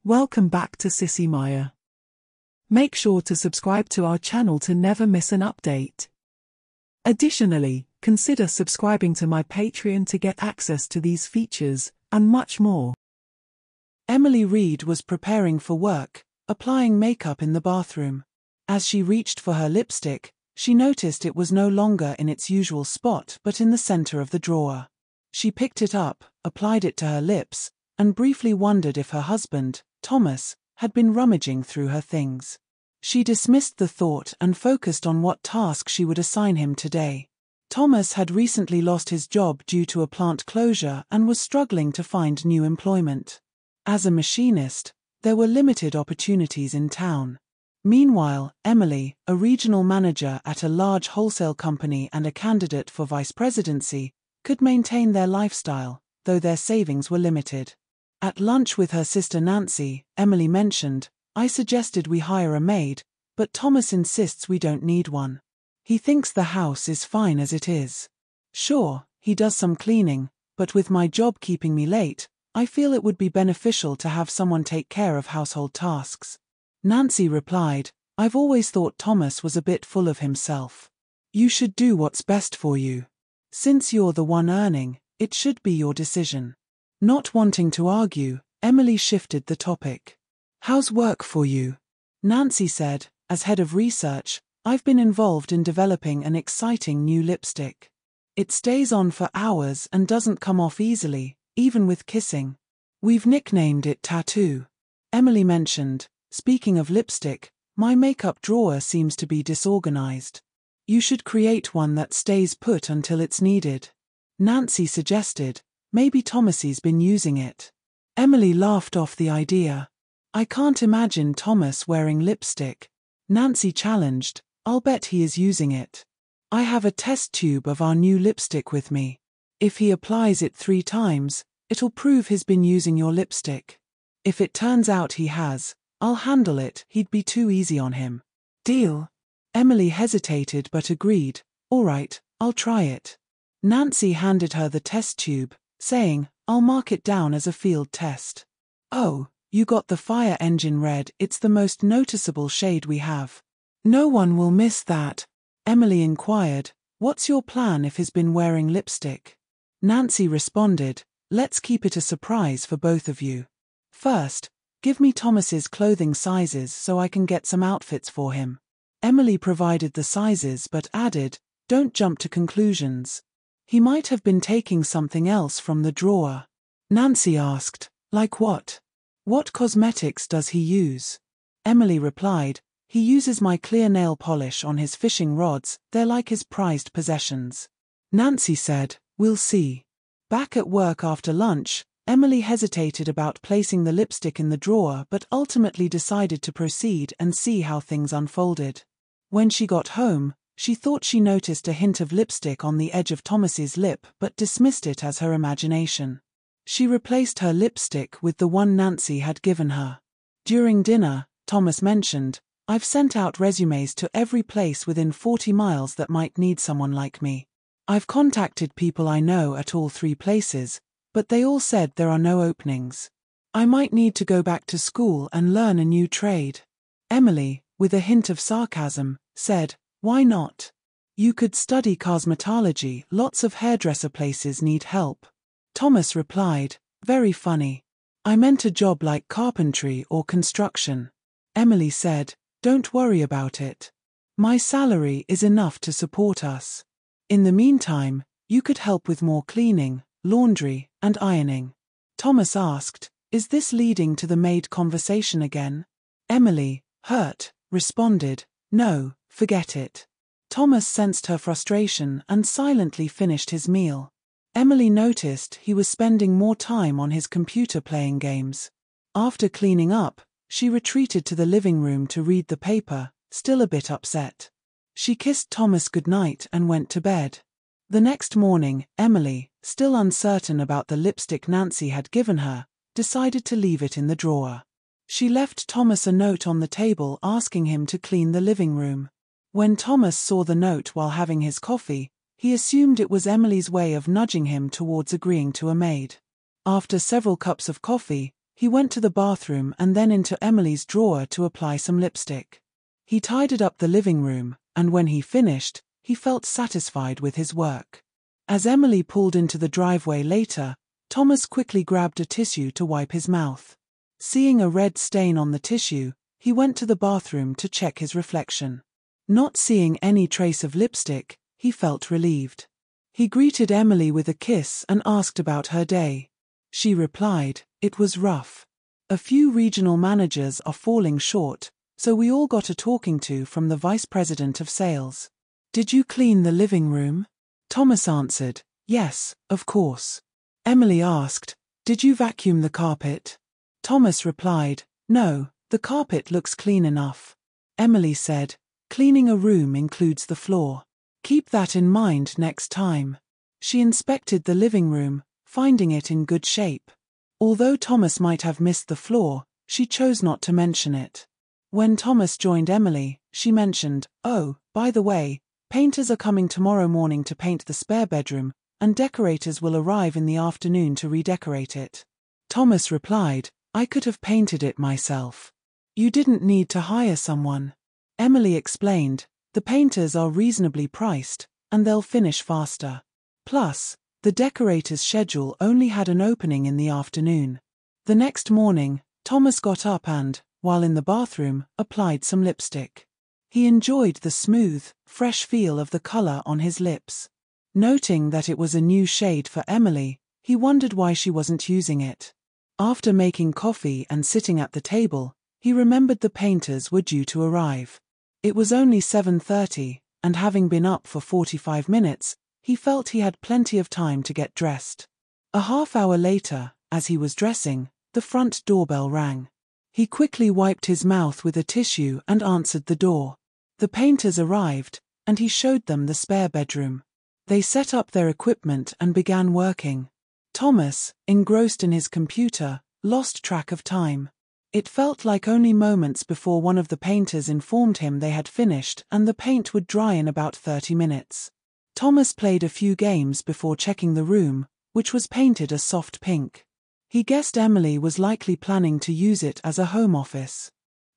Welcome back to Sissy Maya. Make sure to subscribe to our channel to never miss an update. Additionally, consider subscribing to my Patreon to get access to these features, and much more. Reid was preparing for work, applying makeup in the bathroom. As she reached for her lipstick, she noticed it was no longer in its usual spot but in the center of the drawer. She picked it up, applied it to her lips, and briefly wondered if her husband, Thomas, had been rummaging through her things. She dismissed the thought and focused on what task she would assign him today. Thomas had recently lost his job due to a plant closure and was struggling to find new employment. As a machinist, there were limited opportunities in town. Meanwhile, Emily, a regional manager at a large wholesale company and a candidate for vice-presidency, could maintain their lifestyle, though their savings were limited. At lunch with her sister Nancy, Emily mentioned, "I suggested we hire a maid, but Thomas insists we don't need one. He thinks the house is fine as it is. Sure, he does some cleaning, but with my job keeping me late, I feel it would be beneficial to have someone take care of household tasks." Nancy replied, "I've always thought Thomas was a bit full of himself. You should do what's best for you. Since you're the one earning, it should be your decision." Not wanting to argue, Emily shifted the topic. "How's work for you?" Nancy said, "As head of research, I've been involved in developing an exciting new lipstick. It stays on for hours and doesn't come off easily, even with kissing. We've nicknamed it Tattoo." Emily mentioned, "Speaking of lipstick, my makeup drawer seems to be disorganized. You should create one that stays put until it's needed." Nancy suggested, "Maybe Thomasy's been using it." Emily laughed off the idea. "I can't imagine Thomas wearing lipstick." Nancy challenged, "I'll bet he is using it. I have a test tube of our new lipstick with me. If he applies it 3 times, it'll prove he's been using your lipstick. If it turns out he has, I'll handle it. He'd be too easy on him." "Deal?" Emily hesitated but agreed, "All right, I'll try it." Nancy handed her the test tube, saying, "I'll mark it down as a field test." "Oh, you got the fire engine red. It's the most noticeable shade we have." "No one will miss that." Emily inquired, "What's your plan if he's been wearing lipstick?" Nancy responded, "Let's keep it a surprise for both of you. First, give me Thomas's clothing sizes so I can get some outfits for him." Emily provided the sizes but added, "Don't jump to conclusions. He might have been taking something else from the drawer." Nancy asked, "Like what? What cosmetics does he use?" Emily replied, "He uses my clear nail polish on his fishing rods. They're like his prized possessions." Nancy said, "We'll see." Back at work after lunch, Emily hesitated about placing the lipstick in the drawer but ultimately decided to proceed and see how things unfolded. When she got home, she thought she noticed a hint of lipstick on the edge of Thomas's lip but dismissed it as her imagination. She replaced her lipstick with the one Nancy had given her. During dinner, Thomas mentioned, "I've sent out resumes to every place within 40 miles that might need someone like me. I've contacted people I know at all 3 places, but they all said there are no openings. I might need to go back to school and learn a new trade." Emily, with a hint of sarcasm, said, "Why not? You could study cosmetology. Lots of hairdresser places need help." Thomas replied, "Very funny. I meant a job like carpentry or construction." Emily said, "Don't worry about it. My salary is enough to support us. In the meantime, you could help with more cleaning, laundry, and ironing." Thomas asked, "Is this leading to the maid conversation again?" Emily, hurt, responded, "No, forget it." Thomas sensed her frustration and silently finished his meal. Emily noticed he was spending more time on his computer playing games. After cleaning up, she retreated to the living room to read the paper, still a bit upset. She kissed Thomas goodnight and went to bed. The next morning, Emily, still uncertain about the lipstick Nancy had given her, decided to leave it in the drawer. She left Thomas a note on the table asking him to clean the living room. When Thomas saw the note while having his coffee, he assumed it was Emily's way of nudging him towards agreeing to a maid. After several cups of coffee, He went to the bathroom and then into Emily's drawer to apply some lipstick. He tidied up the living room, and when he finished, he felt satisfied with his work. As Emily pulled into the driveway later, Thomas quickly grabbed a tissue to wipe his mouth. Seeing a red stain on the tissue, he went to the bathroom to check his reflection. Not seeing any trace of lipstick, he felt relieved. He greeted Emily with a kiss and asked about her day. She replied, "It was rough. A few regional managers are falling short, so we all got a talking to from the vice president of sales." "Did you clean the living room?" Thomas answered, "Yes, of course." Emily asked, "Did you vacuum the carpet?" Thomas replied, "No, the carpet looks clean enough." Emily said, "Cleaning a room includes the floor. Keep that in mind next time." She inspected the living room, finding it in good shape. Although Thomas might have missed the floor, she chose not to mention it. When Thomas joined Emily, she mentioned, "Oh, by the way, painters are coming tomorrow morning to paint the spare bedroom, and decorators will arrive in the afternoon to redecorate it." Thomas replied, "I could have painted it myself. You didn't need to hire someone." Emily explained, "The painters are reasonably priced, and they'll finish faster. Plus, the decorator's schedule only had an opening in the afternoon." The next morning, Thomas got up and, while in the bathroom, applied some lipstick. He enjoyed the smooth, fresh feel of the color on his lips. Noting that it was a new shade for Emily, he wondered why she wasn't using it. After making coffee and sitting at the table, he remembered the painters were due to arrive. It was only 7:30, and having been up for 45 minutes, he felt he had plenty of time to get dressed. A half-hour later, as he was dressing, the front doorbell rang. He quickly wiped his mouth with a tissue and answered the door. The painters arrived, and he showed them the spare bedroom. They set up their equipment and began working. Thomas, engrossed in his computer, lost track of time. It felt like only moments before one of the painters informed him they had finished and the paint would dry in about 30 minutes. Thomas played a few games before checking the room, which was painted a soft pink. He guessed Emily was likely planning to use it as a home office.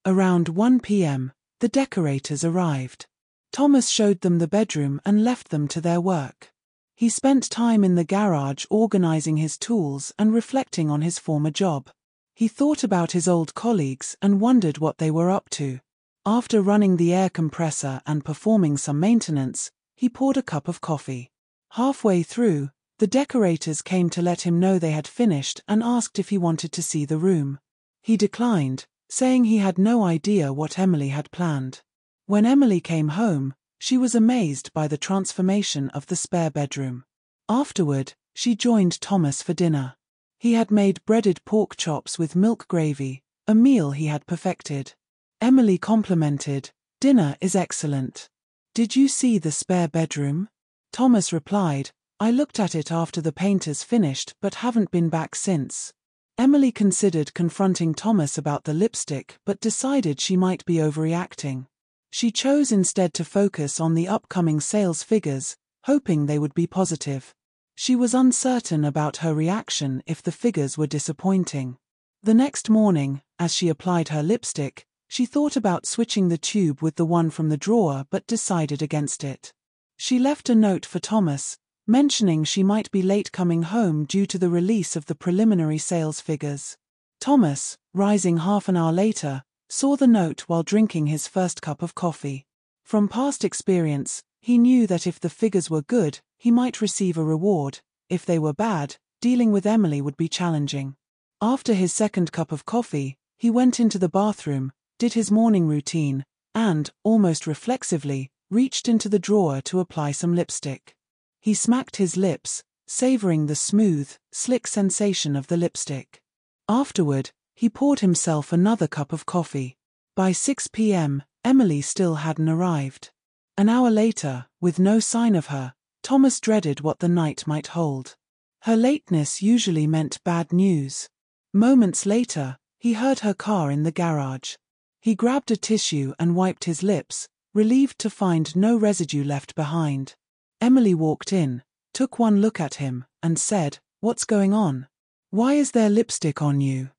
Around 1 p.m., the decorators arrived. Thomas showed them the bedroom and left them to their work. He spent time in the garage organizing his tools and reflecting on his former job. He thought about his old colleagues and wondered what they were up to. After running the air compressor and performing some maintenance, he poured a cup of coffee. Halfway through, the decorators came to let him know they had finished and asked if he wanted to see the room. He declined, saying he had no idea what Emily had planned. When Emily came home, she was amazed by the transformation of the spare bedroom. Afterward, she joined Thomas for dinner. He had made breaded pork chops with milk gravy, a meal he had perfected. Emily complimented, "Dinner is excellent. Did you see the spare bedroom?" Thomas replied, "I looked at it after the painters finished but haven't been back since." Emily considered confronting Thomas about the lipstick but decided she might be overreacting. She chose instead to focus on the upcoming sales figures, hoping they would be positive. She was uncertain about her reaction if the figures were disappointing. The next morning, as she applied her lipstick, she thought about switching the tube with the one from the drawer but decided against it. She left a note for Thomas, mentioning she might be late coming home due to the release of the preliminary sales figures. Thomas, rising half an hour later, saw the note while drinking his first cup of coffee. From past experience, he knew that if the figures were good, he might receive a reward. If they were bad, dealing with Emily would be challenging. After his second cup of coffee, he went into the bathroom, did his morning routine, and, almost reflexively, reached into the drawer to apply some lipstick. He smacked his lips, savoring the smooth, slick sensation of the lipstick. Afterward, he poured himself another cup of coffee. By 6 p.m., Emily still hadn't arrived. An hour later, with no sign of her, Thomas dreaded what the night might hold. Her lateness usually meant bad news. Moments later, he heard her car in the garage. He grabbed a tissue and wiped his lips, relieved to find no residue left behind. Emily walked in, took one look at him, and said, "What's going on? Why is there lipstick on you?"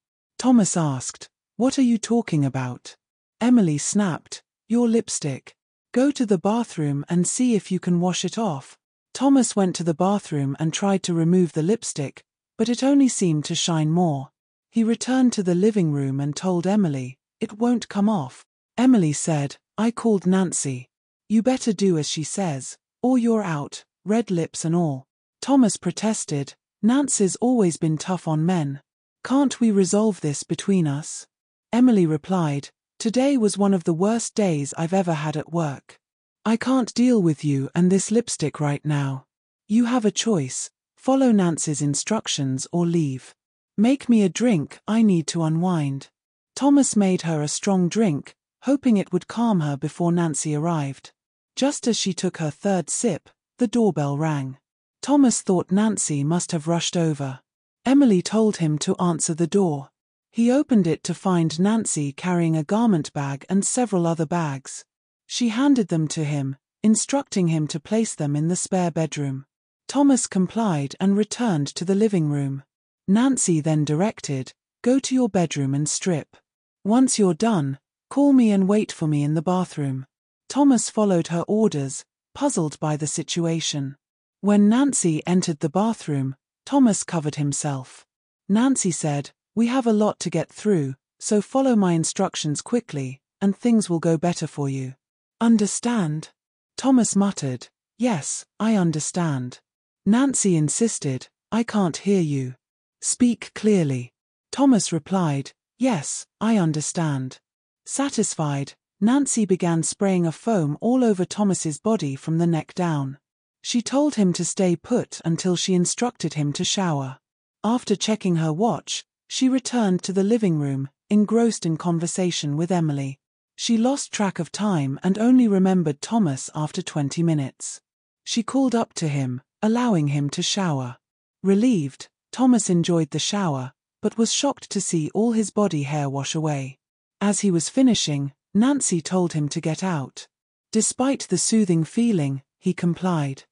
Thomas asked, "What are you talking about?" Emily snapped, "Your lipstick. Go to the bathroom and see if you can wash it off." Thomas went to the bathroom and tried to remove the lipstick, but it only seemed to shine more. He returned to the living room and told Emily, "It won't come off." Emily said, "I called Nancy. You better do as she says, or you're out, red lips and all." Thomas protested, "Nancy's always been tough on men. Can't we resolve this between us?" Emily replied, "Today was one of the worst days I've ever had at work. I can't deal with you and this lipstick right now. You have a choice, follow Nancy's instructions or leave. Make me a drink, I need to unwind." Thomas made her a strong drink, hoping it would calm her before Nancy arrived. Just as she took her third sip, the doorbell rang. Thomas thought Nancy must have rushed over. Emily told him to answer the door. He opened it to find Nancy carrying a garment bag and several other bags. She handed them to him, instructing him to place them in the spare bedroom. Thomas complied and returned to the living room. Nancy then directed, "Go to your bedroom and strip. Once you're done, call me and wait for me in the bathroom." Thomas followed her orders, puzzled by the situation. When Nancy entered the bathroom, Thomas covered himself. Nancy said, "We have a lot to get through, so follow my instructions quickly, and things will go better for you." "Understand?" Thomas muttered, "Yes, I understand." Nancy insisted, "I can't hear you. Speak clearly." Thomas replied, "Yes, I understand." Satisfied, Nancy began spraying a foam all over Thomas's body from the neck down. She told him to stay put until she instructed him to shower. After checking her watch, she returned to the living room, engrossed in conversation with Emily. She lost track of time and only remembered Thomas after 20 minutes. She called up to him, allowing him to shower. Relieved, Thomas enjoyed the shower, but was shocked to see all his body hair wash away. As he was finishing, Nancy told him to get out. Despite the soothing feeling, he complied.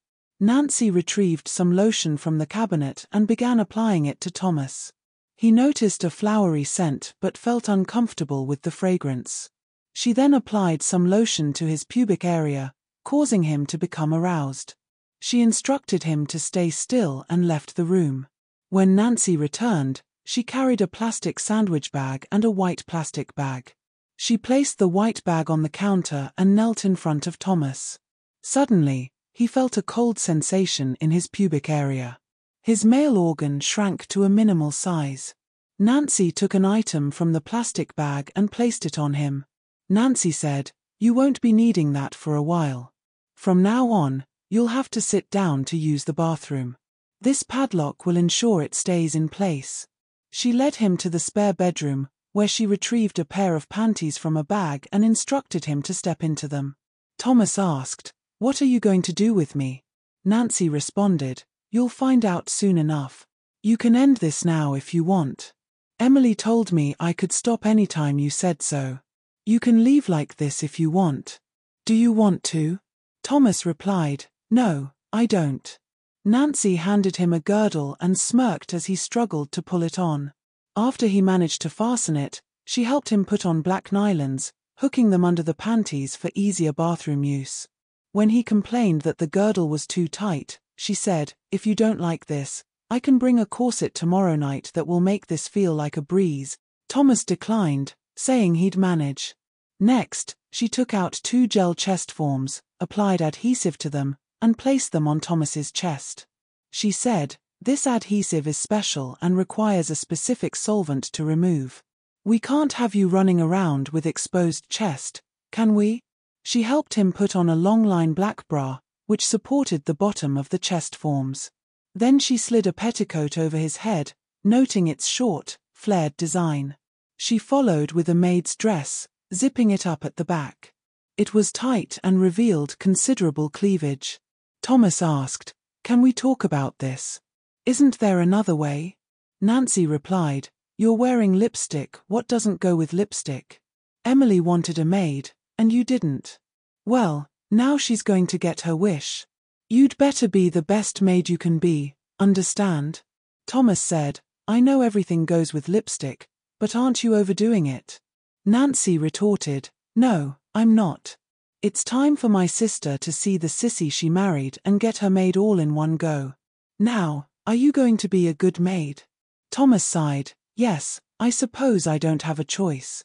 Nancy retrieved some lotion from the cabinet and began applying it to Thomas. He noticed a flowery scent but felt uncomfortable with the fragrance. She then applied some lotion to his pubic area, causing him to become aroused. She instructed him to stay still and left the room. When Nancy returned, she carried a plastic sandwich bag and a white plastic bag. She placed the white bag on the counter and knelt in front of Thomas. Suddenly, he felt a cold sensation in his pubic area. His male organ shrank to a minimal size. Nancy took an item from the plastic bag and placed it on him. Nancy said, "You won't be needing that for a while. From now on, you'll have to sit down to use the bathroom. This padlock will ensure it stays in place." She led him to the spare bedroom, where she retrieved a pair of panties from a bag and instructed him to step into them. Thomas asked, "What are you going to do with me?" Nancy responded, "You'll find out soon enough. You can end this now if you want. Emily told me I could stop anytime you said so. You can leave like this if you want. Do you want to?" Thomas replied, "No, I don't." Nancy handed him a girdle and smirked as he struggled to pull it on. After he managed to fasten it, she helped him put on black nylons, hooking them under the panties for easier bathroom use. When he complained that the girdle was too tight, she said, "If you don't like this, I can bring a corset tomorrow night that will make this feel like a breeze." Thomas declined, saying he'd manage. Next, she took out 2 gel chest forms, applied adhesive to them, and placed them on Thomas's chest. She said, "This adhesive is special and requires a specific solvent to remove. We can't have you running around with exposed chest, can we?" She helped him put on a long-line black bra, which supported the bottom of the chest forms. Then she slid a petticoat over his head, noting its short, flared design. She followed with a maid's dress, zipping it up at the back. It was tight and revealed considerable cleavage. Thomas asked, "Can we talk about this? Isn't there another way?" Nancy replied, "You're wearing lipstick, what doesn't go with lipstick? Emily wanted a maid, and you didn't. Well, now she's going to get her wish. You'd better be the best maid you can be, understand?" Thomas said, "I know everything goes with lipstick, But aren't you overdoing it? Nancy retorted, no, I'm not. It's time for my sister to see the sissy she married and get her maid all in one go. Now, are you going to be a good maid? Thomas sighed, yes, I suppose I don't have a choice.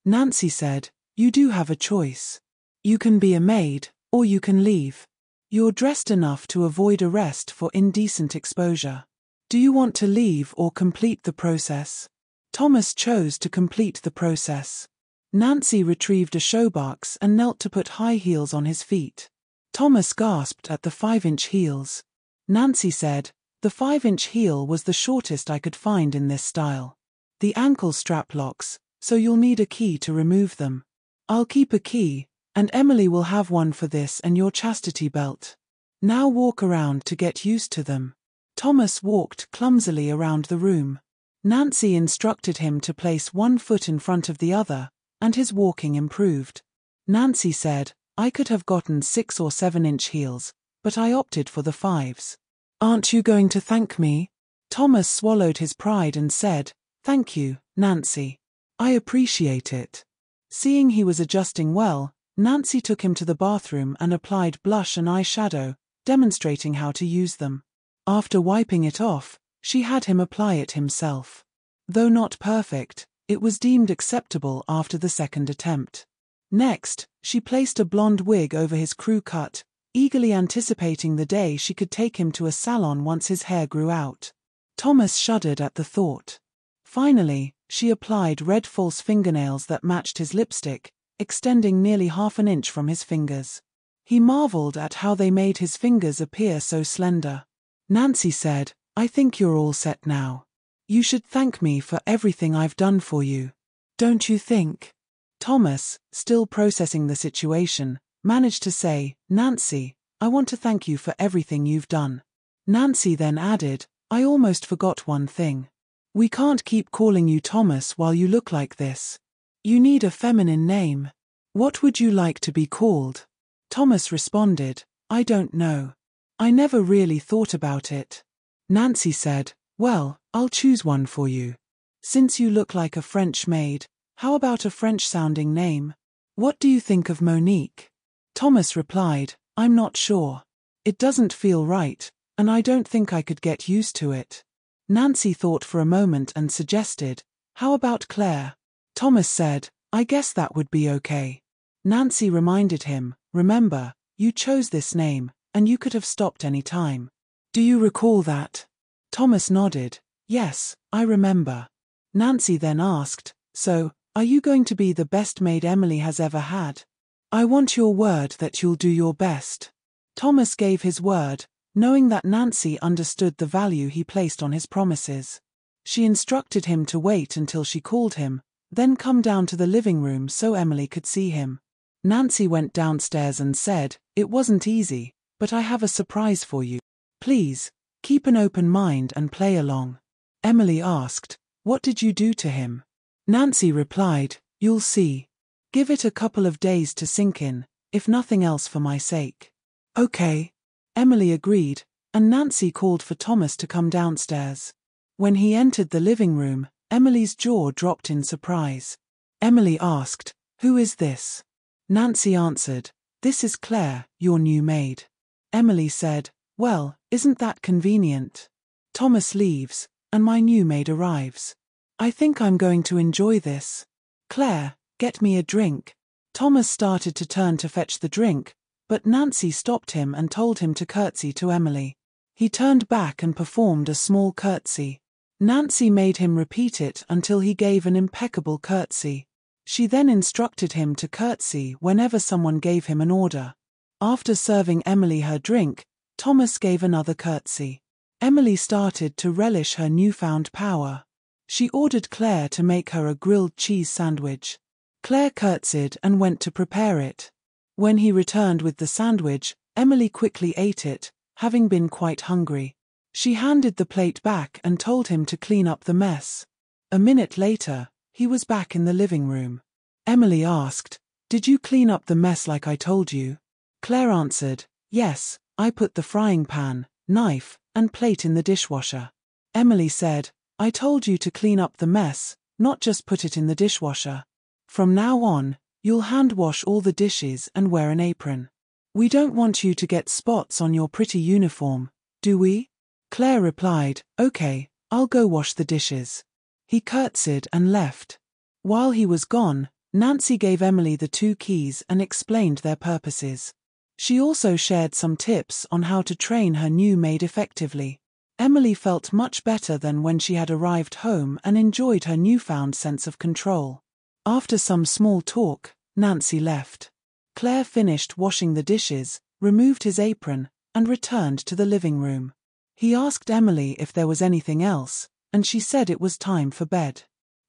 Nancy said, you do have a choice. You can be a maid, or you can leave. You're dressed enough to avoid arrest for indecent exposure. Do you want to leave or complete the process? Thomas chose to complete the process. Nancy retrieved a showbox and knelt to put high heels on his feet. Thomas gasped at the 5-inch heels. Nancy said, the 5-inch heel was the shortest I could find in this style. The ankle strap locks, so you'll need a key to remove them. I'll keep a key, and Emily will have one for this and your chastity belt. Now walk around to get used to them. Thomas walked clumsily around the room. Nancy instructed him to place one foot in front of the other, and his walking improved. Nancy said, I could have gotten 6 or 7-inch heels, but I opted for the 5s. Aren't you going to thank me? Thomas swallowed his pride and said, thank you, Nancy. I appreciate it. Seeing he was adjusting well, Nancy took him to the bathroom and applied blush and eyeshadow, demonstrating how to use them. After wiping it off, she had him apply it himself. Though not perfect, it was deemed acceptable after the second attempt. Next, she placed a blonde wig over his crew cut, eagerly anticipating the day she could take him to a salon once his hair grew out. Thomas shuddered at the thought. Finally, she applied red false fingernails that matched his lipstick, extending nearly half an inch from his fingers. He marveled at how they made his fingers appear so slender. Nancy said, I think you're all set now. You should thank me for everything I've done for you. Don't you think? Thomas, still processing the situation, managed to say, Nancy, I want to thank you for everything you've done. Nancy then added, I almost forgot one thing. We can't keep calling you Thomas while you look like this. You need a feminine name. What would you like to be called? Thomas responded, I don't know. I never really thought about it. Nancy said, well, I'll choose one for you. Since you look like a French maid, how about a French-sounding name? What do you think of Monique? Thomas replied, I'm not sure. It doesn't feel right, and I don't think I could get used to it. Nancy thought for a moment and suggested, how about Claire? Thomas said, I guess that would be okay. Nancy reminded him, remember, you chose this name, and you could have stopped any time. Do you recall that? Thomas nodded, yes, I remember. Nancy then asked, so, are you going to be the best maid Emily has ever had? I want your word that you'll do your best. Thomas gave his word, knowing that Nancy understood the value he placed on his promises. She instructed him to wait until she called him, then come down to the living room so Emily could see him. Nancy went downstairs and said, it wasn't easy, but I have a surprise for you. Please, keep an open mind and play along. Emily asked, what did you do to him? Nancy replied, you'll see. Give it a couple of days to sink in, if nothing else for my sake. Okay. Emily agreed, and Nancy called for Thomas to come downstairs. When he entered the living room, Emily's jaw dropped in surprise. Emily asked, who is this? Nancy answered, this is Claire, your new maid. Emily said, well, isn't that convenient? Thomas leaves, and my new maid arrives. I think I'm going to enjoy this. Claire, get me a drink. Thomas started to turn to fetch the drink, but Nancy stopped him and told him to curtsy to Emily. He turned back and performed a small curtsy. Nancy made him repeat it until he gave an impeccable curtsy. She then instructed him to curtsy whenever someone gave him an order. After serving Emily her drink, Thomas gave another curtsy. Emily started to relish her newfound power. She ordered Claire to make her a grilled cheese sandwich. Claire curtsied and went to prepare it. When he returned with the sandwich, Emily quickly ate it, having been quite hungry. She handed the plate back and told him to clean up the mess. A minute later, he was back in the living room. Emily asked, did you clean up the mess like I told you? Claire answered, yes, I put the frying pan, knife, and plate in the dishwasher. Emily said, I told you to clean up the mess, not just put it in the dishwasher. From now on, you'll hand wash all the dishes and wear an apron. We don't want you to get spots on your pretty uniform, do we? Claire replied, okay, I'll go wash the dishes. He curtsied and left. While he was gone, Nancy gave Emily the 2 keys and explained their purposes. She also shared some tips on how to train her new maid effectively. Emily felt much better than when she had arrived home and enjoyed her newfound sense of control. After some small talk, Nancy left. Claire finished washing the dishes, removed his apron, and returned to the living room. He asked Emily if there was anything else, and she said it was time for bed.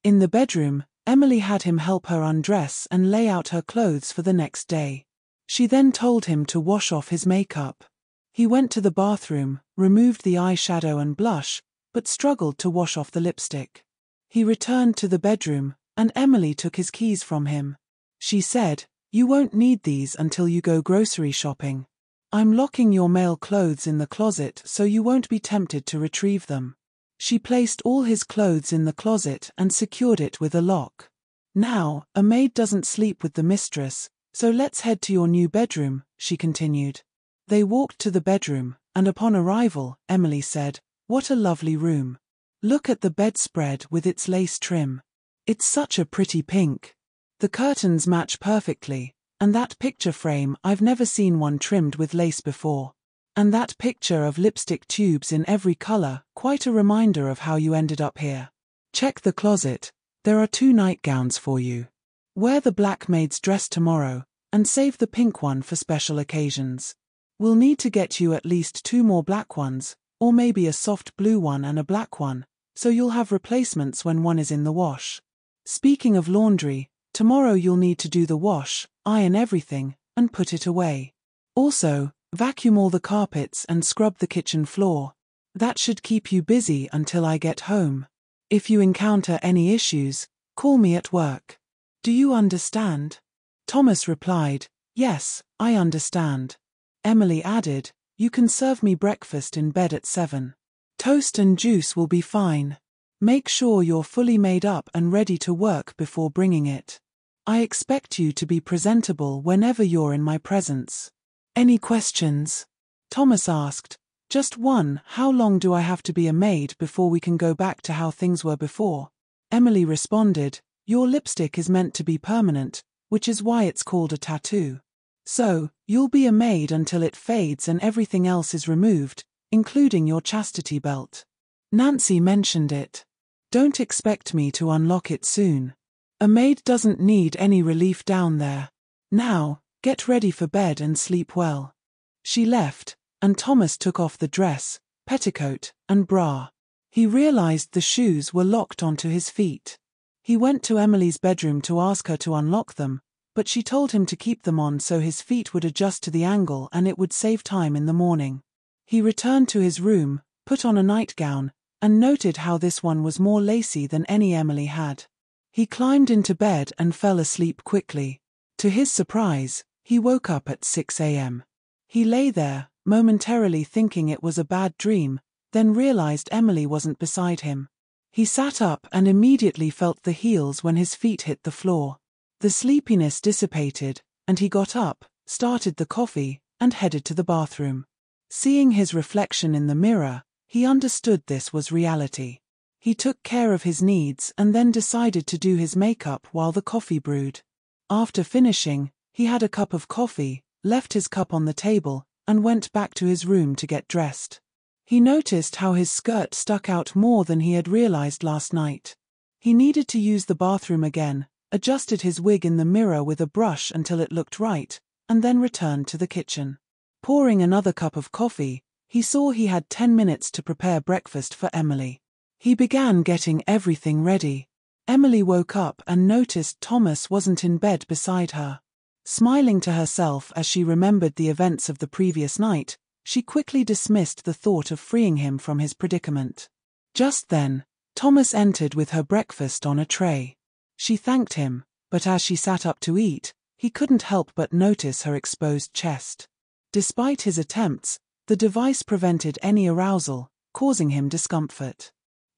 In the bedroom, Emily had him help her undress and lay out her clothes for the next day. She then told him to wash off his makeup. He went to the bathroom, removed the eyeshadow and blush, but struggled to wash off the lipstick. He returned to the bedroom, and Emily took his keys from him. She said, "You won't need these until you go grocery shopping. I'm locking your male clothes in the closet so you won't be tempted to retrieve them." She placed all his clothes in the closet and secured it with a lock. "Now, a maid doesn't sleep with the mistress, so let's head to your new bedroom," she continued. They walked to the bedroom, and upon arrival, Emily said, "What a lovely room. Look at the bedspread with its lace trim. It's such a pretty pink. The curtains match perfectly, and that picture frame, I've never seen one trimmed with lace before. And that picture of lipstick tubes in every color, quite a reminder of how you ended up here. Check the closet, there are 2 nightgowns for you. Wear the black maid's dress tomorrow, and save the pink one for special occasions. We'll need to get you at least 2 more black ones, or maybe a soft blue one and a black one, so you'll have replacements when one is in the wash. Speaking of laundry, tomorrow you'll need to do the wash, iron everything, and put it away. Also, vacuum all the carpets and scrub the kitchen floor. That should keep you busy until I get home. If you encounter any issues, call me at work. Do you understand?" Thomas replied, "Yes, I understand." Emily added, "You can serve me breakfast in bed at 7. Toast and juice will be fine. Make sure you're fully made up and ready to work before bringing it. I expect you to be presentable whenever you're in my presence." "Any questions?" Thomas asked. "Just one, how long do I have to be a maid before we can go back to how things were before?" Emily responded, "Your lipstick is meant to be permanent, which is why it's called a tattoo. So, you'll be a maid until it fades and everything else is removed, including your chastity belt." Nancy mentioned it. "Don't expect me to unlock it soon. A maid doesn't need any relief down there. Now, get ready for bed and sleep well." She left, and Thomas took off the dress, petticoat, and bra. He realized the shoes were locked onto his feet. He went to Emily's bedroom to ask her to unlock them, but she told him to keep them on so his feet would adjust to the angle and it would save time in the morning. He returned to his room, put on a nightgown, and noted how this one was more lacy than any Emily had. He climbed into bed and fell asleep quickly. To his surprise, he woke up at 6 a.m. He lay there, momentarily thinking it was a bad dream, then realized Emily wasn't beside him. He sat up and immediately felt the heels when his feet hit the floor. The sleepiness dissipated, and he got up, started the coffee, and headed to the bathroom. Seeing his reflection in the mirror, he understood this was reality. He took care of his needs and then decided to do his makeup while the coffee brewed. After finishing, he had a cup of coffee, left his cup on the table, and went back to his room to get dressed. He noticed how his skirt stuck out more than he had realized last night. He needed to use the bathroom again, adjusted his wig in the mirror with a brush until it looked right, and then returned to the kitchen. Pouring another cup of coffee, he saw he had 10 minutes to prepare breakfast for Emily. He began getting everything ready. Emily woke up and noticed Thomas wasn't in bed beside her. Smiling to herself as she remembered the events of the previous night, she quickly dismissed the thought of freeing him from his predicament. Just then, Thomas entered with her breakfast on a tray. She thanked him, but as she sat up to eat, he couldn't help but notice her exposed chest. Despite his attempts, the device prevented any arousal, causing him discomfort.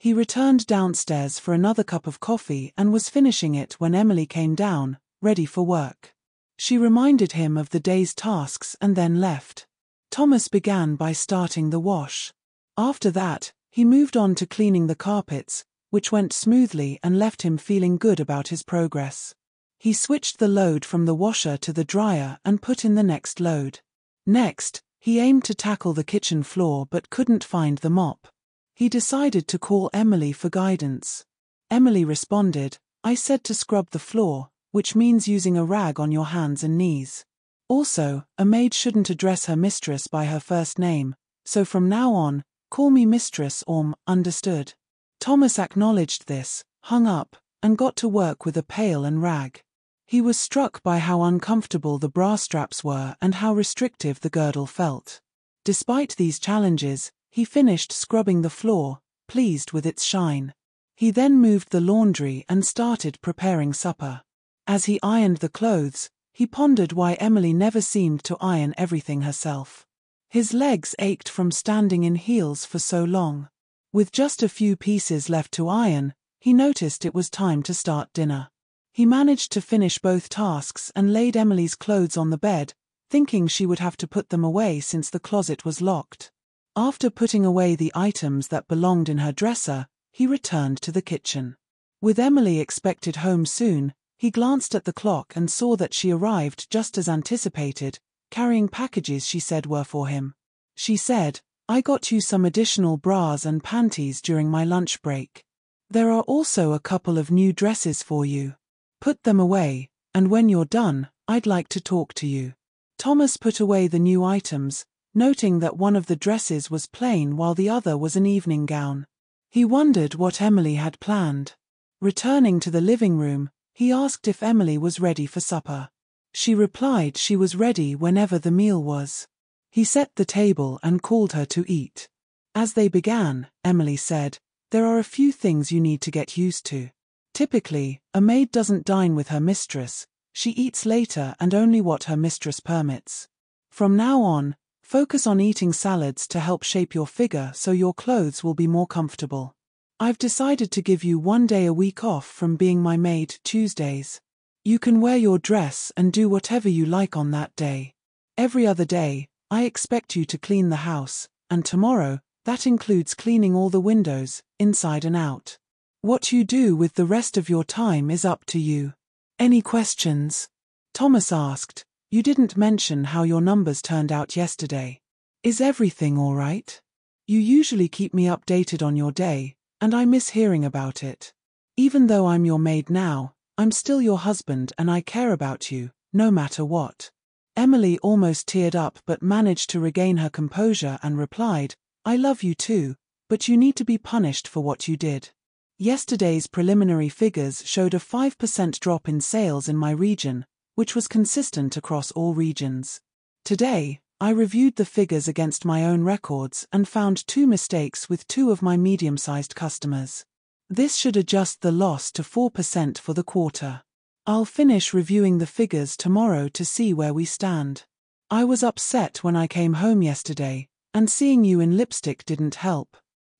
He returned downstairs for another cup of coffee and was finishing it when Emily came down, ready for work. She reminded him of the day's tasks and then left. Thomas began by starting the wash. After that, he moved on to cleaning the carpets, which went smoothly and left him feeling good about his progress. He switched the load from the washer to the dryer and put in the next load. Next, he aimed to tackle the kitchen floor but couldn't find the mop. He decided to call Emily for guidance. Emily responded, "I said to scrub the floor, which means using a rag on your hands and knees. Also, a maid shouldn't address her mistress by her first name, so from now on, call me mistress or understood?" Thomas acknowledged this, hung up, and got to work with a pail and rag. He was struck by how uncomfortable the bra straps were and how restrictive the girdle felt. Despite these challenges, he finished scrubbing the floor, pleased with its shine. He then moved the laundry and started preparing supper. As he ironed the clothes, he pondered why Emily never seemed to iron everything herself. His legs ached from standing in heels for so long. With just a few pieces left to iron, he noticed it was time to start dinner. He managed to finish both tasks and laid Emily's clothes on the bed, thinking she would have to put them away since the closet was locked. After putting away the items that belonged in her dresser, he returned to the kitchen. With Emily expected home soon, he glanced at the clock and saw that she arrived just as anticipated, carrying packages she said were for him. She said, "I got you some additional bras and panties during my lunch break. There are also a couple of new dresses for you. Put them away, and when you're done, I'd like to talk to you." Thomas put away the new items, noting that one of the dresses was plain while the other was an evening gown. He wondered what Emily had planned. Returning to the living room, he asked if Emily was ready for supper. She replied she was ready whenever the meal was. He set the table and called her to eat. As they began, Emily said, "There are a few things you need to get used to. Typically, a maid doesn't dine with her mistress, she eats later and only what her mistress permits. From now on, focus on eating salads to help shape your figure so your clothes will be more comfortable. I've decided to give you 1 day a week off from being my maid Tuesdays. You can wear your dress and do whatever you like on that day. Every other day, I expect you to clean the house, and tomorrow, that includes cleaning all the windows, inside and out. What you do with the rest of your time is up to you." "Any questions?" Thomas asked. "You didn't mention how your numbers turned out yesterday. Is everything all right? You usually keep me updated on your day, and I miss hearing about it. Even though I'm your maid now, I'm still your husband and I care about you, no matter what." Emily almost teared up but managed to regain her composure and replied, "I love you too, but you need to be punished for what you did. Yesterday's preliminary figures showed a 5% drop in sales in my region, which was consistent across all regions. Today, I reviewed the figures against my own records and found 2 mistakes with 2 of my medium-sized customers. This should adjust the loss to 4% for the quarter. I'll finish reviewing the figures tomorrow to see where we stand. I was upset when I came home yesterday, and seeing you in lipstick didn't help.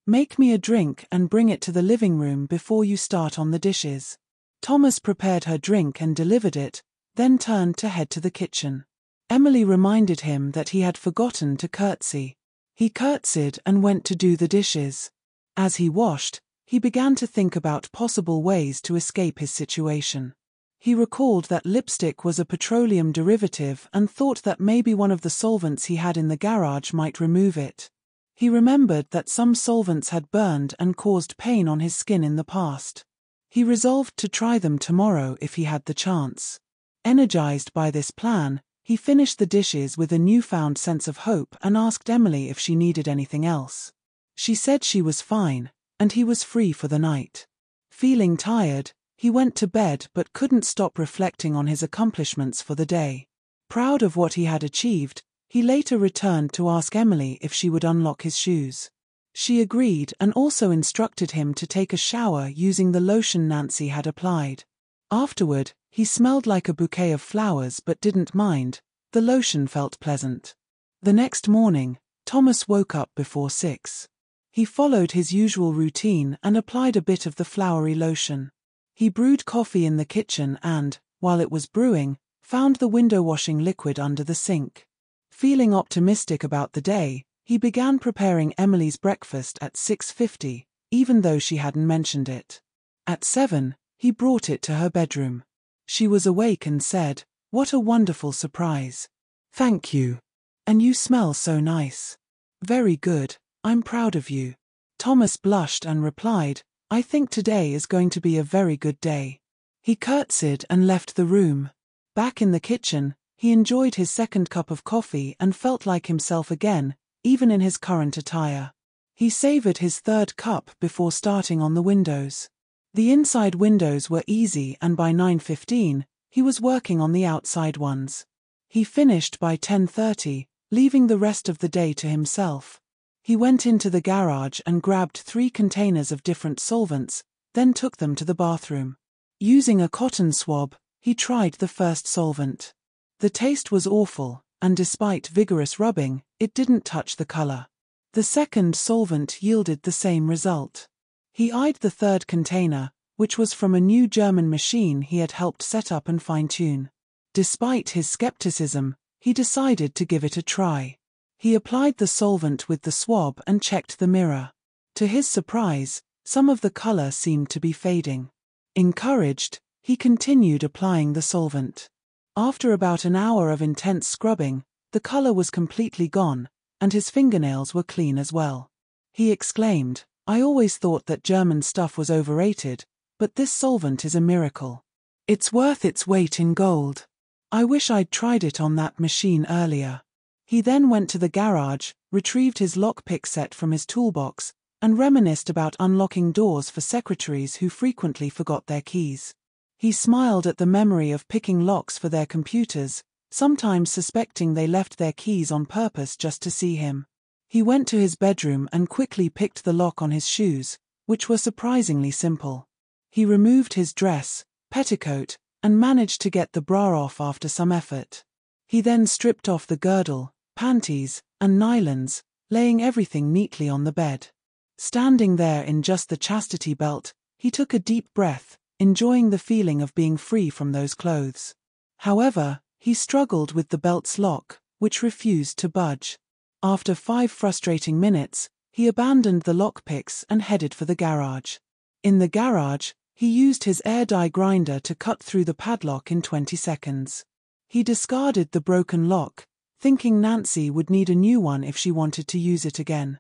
Make me a drink and bring it to the living room before you start on the dishes." Thomas prepared her drink and delivered it, then turned to head to the kitchen. Emily reminded him that he had forgotten to curtsy. He curtsied and went to do the dishes. As he washed, he began to think about possible ways to escape his situation. He recalled that lipstick was a petroleum derivative and thought that maybe one of the solvents he had in the garage might remove it. He remembered that some solvents had burned and caused pain on his skin in the past. He resolved to try them tomorrow if he had the chance. Energized by this plan, he finished the dishes with a newfound sense of hope and asked Emily if she needed anything else. She said she was fine, and he was free for the night. Feeling tired, he went to bed but couldn't stop reflecting on his accomplishments for the day. Proud of what he had achieved, he later returned to ask Emily if she would unlock his shoes. She agreed and also instructed him to take a shower using the lotion Nancy had applied. Afterward, he smelled like a bouquet of flowers but didn't mind, the lotion felt pleasant. The next morning, Thomas woke up before 6. He followed his usual routine and applied a bit of the flowery lotion. He brewed coffee in the kitchen and, while it was brewing, found the window washing liquid under the sink. Feeling optimistic about the day, he began preparing Emily's breakfast at 6:50, even though she hadn't mentioned it. At 7, he brought it to her bedroom. She was awake and said, "What a wonderful surprise." "Thank you. And you smell so nice." "Very good, I'm proud of you." Thomas blushed and replied, "I think today is going to be a very good day." He curtsied and left the room. Back in the kitchen, he enjoyed his second cup of coffee and felt like himself again, even in his current attire. He savored his third cup before starting on the windows. The inside windows were easy and by 9:15, he was working on the outside ones. He finished by 10:30, leaving the rest of the day to himself. He went into the garage and grabbed 3 containers of different solvents, then took them to the bathroom. Using a cotton swab, he tried the first solvent. The taste was awful, and despite vigorous rubbing, it didn't touch the color. The second solvent yielded the same result. He eyed the third container, which was from a new German machine he had helped set up and fine-tune. Despite his skepticism, he decided to give it a try. He applied the solvent with the swab and checked the mirror. To his surprise, some of the color seemed to be fading. Encouraged, he continued applying the solvent. After about an hour of intense scrubbing, the color was completely gone, and his fingernails were clean as well. He exclaimed, "I always thought that German stuff was overrated, but this solvent is a miracle. It's worth its weight in gold. I wish I'd tried it on that machine earlier." He then went to the garage, retrieved his lockpick set from his toolbox, and reminisced about unlocking doors for secretaries who frequently forgot their keys. He smiled at the memory of picking locks for their computers, sometimes suspecting they left their keys on purpose just to see him. He went to his bedroom and quickly picked the lock on his shoes, which were surprisingly simple. He removed his dress, petticoat, and managed to get the bra off after some effort. He then stripped off the girdle, panties, and nylons, laying everything neatly on the bed. Standing there in just the chastity belt, he took a deep breath, enjoying the feeling of being free from those clothes. However, he struggled with the belt's lock, which refused to budge. After 5 frustrating minutes, he abandoned the lockpicks and headed for the garage. In the garage, he used his air die grinder to cut through the padlock in 20 seconds. He discarded the broken lock, thinking Nancy would need a new one if she wanted to use it again.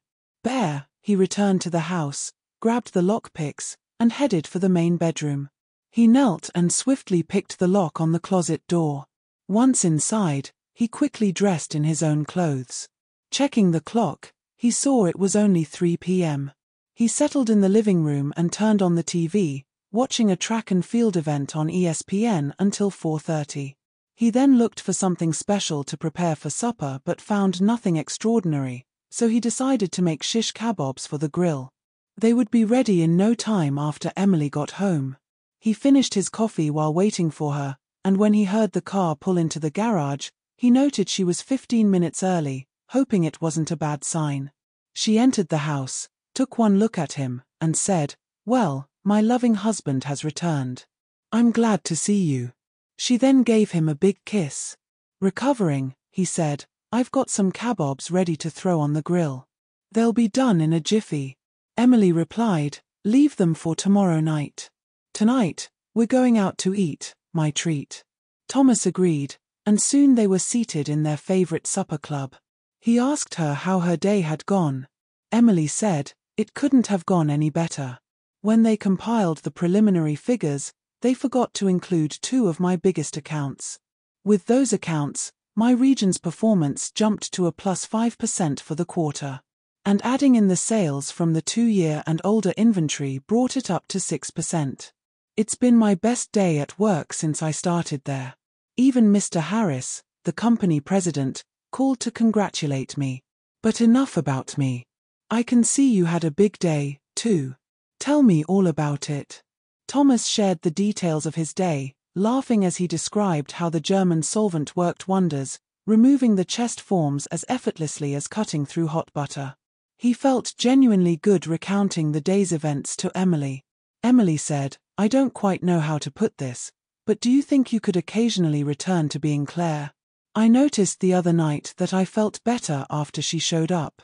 He returned to the house, grabbed the lockpicks, and headed for the main bedroom. He knelt and swiftly picked the lock on the closet door. Once inside, he quickly dressed in his own clothes. Checking the clock, he saw it was only 3 p.m. He settled in the living room and turned on the TV, watching a track and field event on ESPN until 4:30. He then looked for something special to prepare for supper but found nothing extraordinary, so he decided to make shish kebabs for the grill. They would be ready in no time after Emily got home. He finished his coffee while waiting for her, and when he heard the car pull into the garage, he noted she was 15 minutes early, hoping it wasn't a bad sign. She entered the house, took one look at him, and said, "Well, my loving husband has returned. I'm glad to see you." She then gave him a big kiss. Recovering, he said, "I've got some kebabs ready to throw on the grill. They'll be done in a jiffy." Emily replied, "Leave them for tomorrow night. Tonight, we're going out to eat, my treat." Thomas agreed, and soon they were seated in their favorite supper club. He asked her how her day had gone. Emily said, "It couldn't have gone any better. When they compiled the preliminary figures, they forgot to include 2 of my biggest accounts. With those accounts, my region's performance jumped to a plus 5% for the quarter. And adding in the sales from the 2-year and older inventory brought it up to 6%. It's been my best day at work since I started there. Even Mr. Harris, the company president, called to congratulate me. But enough about me. I can see you had a big day, too. Tell me all about it." Thomas shared the details of his day, laughing as he described how the German solvent worked wonders, removing the chest forms as effortlessly as cutting through hot butter. He felt genuinely good recounting the day's events to Emily. Emily said, "I don't quite know how to put this, but do you think you could occasionally return to being Claire? I noticed the other night that I felt better after she showed up.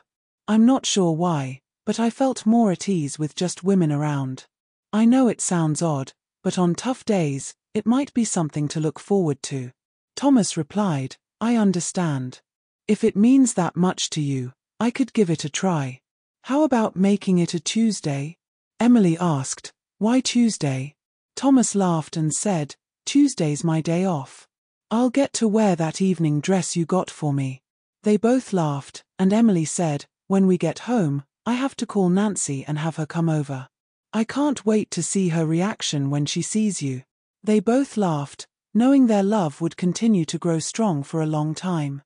I'm not sure why, but I felt more at ease with just women around. I know it sounds odd, but on tough days, it might be something to look forward to." Thomas replied, "I understand. If it means that much to you, I could give it a try. How about making it a Tuesday?" Emily asked, "Why Tuesday?" Thomas laughed and said, "Tuesday's my day off. I'll get to wear that evening dress you got for me." They both laughed, and Emily said, "When we get home, I have to call Nancy and have her come over. I can't wait to see her reaction when she sees you." They both laughed, knowing their love would continue to grow strong for a long time.